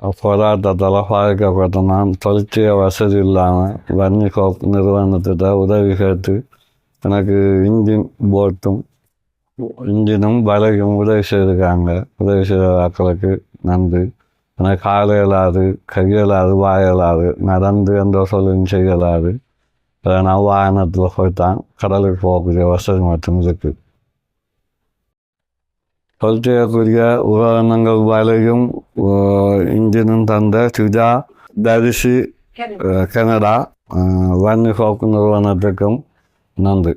போராட்டத்தால் பாதிக்கப்பட்ட நான் தொழிற்சிய வசதி இல்லாமல் வன்னிகோப் நிறுவனத்திட்ட உதவி கேட்டு எனக்கு இன்ஜினும் பலகையும் உதவி செய்திருக்காங்க. உதவி செய்த ஆட்களுக்கு நன்றி. எனக்கு கால இயலாது, கையலாது, வாயலாது, நடந்து எந்த சொல்லும் செய்யலாது. நான் வாகனத்தில் போய்த்தான் கடலுக்கு போகக்கூடிய வசதி மட்டும் இருக்குது. தொழில் செய்யக்கூடிய உபகரணங்கள் வலையும் இன்ஜினும் தந்த சுஜா தரிசி கனடா வன்னிகோப் நிறுவனத்துக்கும் நன்றி.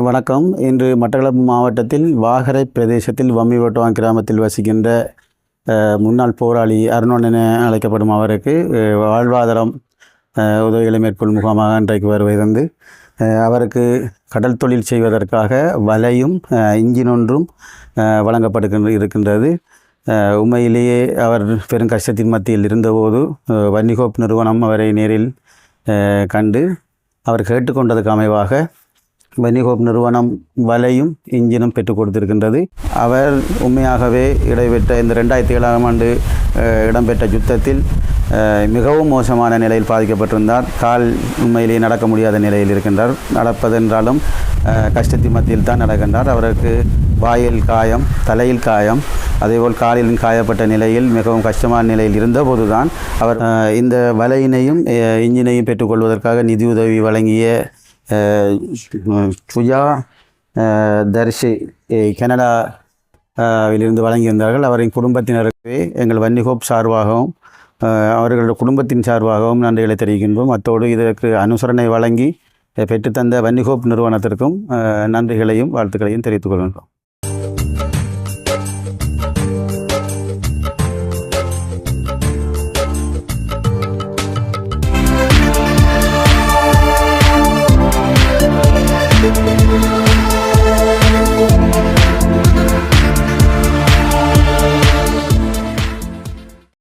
வணக்கம். இன்று மட்டக்களப்பு மாவட்டத்தில் வாகரை பிரதேசத்தில் வம்மிவட்டுவான் கிராமத்தில் வசிக்கின்ற முன்னாள் போராளி அருணன் என அழைக்கப்படும் அவருக்கு வாழ்வாதாரம் உதவிகளை மேற்கொள்ளும் முகமாக இன்றைக்கு வருகை தந்து அவருக்கு கடல் தொழில் செய்வதற்காக வலையும் இன்ஜின் ஒன்றும் வழங்கப்படுகின்றது. உண்மையிலேயே அவர் பெரும் கஷ்டத்தின் மத்தியில் இருந்தபோது வன்னிகோப் நிறுவனம் அவரை நேரில் கண்டு அவர் கேட்டுக்கொண்டதுக்கு அமைவாக வன்னிகோப் நிறுவனம் வலையும் இன்ஜினும் பெற்றுக் கொடுத்திருக்கின்றது. அவர் உண்மையாகவே இடைபெற்ற இந்த 2007ஆம் ஆண்டு இடம்பெற்ற யுத்தத்தில் மிகவும் மோசமான நிலையில் பாதிக்கப்பட்டிருந்தார். கால் உண்மையிலேயே நடக்க முடியாத நிலையில் இருக்கின்றார். நடப்பதென்றாலும் கஷ்டத்தின் மத்தியில் தான் நடக்கின்றார். அவருக்கு வாயில் காயம், தலையில் காயம், அதேபோல் காலிலும் காயப்பட்ட நிலையில் மிகவும் கஷ்டமான நிலையில் இருந்தபோது தான் அவர் இந்த வலையினையும் இன்ஜினையும் பெற்றுக்கொள்வதற்காக நிதியுதவி வழங்கிய சுஜா தரிசி கனடாவிலிருந்து வழங்கியிருந்தார்கள். அவரின் குடும்பத்தினருக்கு எங்கள் வன்னிகோப் சார்பாகவும் அவர்களுடைய குடும்பத்தின் சார்பாகவும் நன்றிகளை தெரிவிக்கின்றோம். அத்தோடு இதற்கு அனுசரணை வழங்கி பெற்றுத்தந்த வன்னிகோப் நிறுவனத்திற்கும் நன்றிகளையும் வாழ்த்துக்களையும் தெரிவித்துக் கொள்கின்றோம்.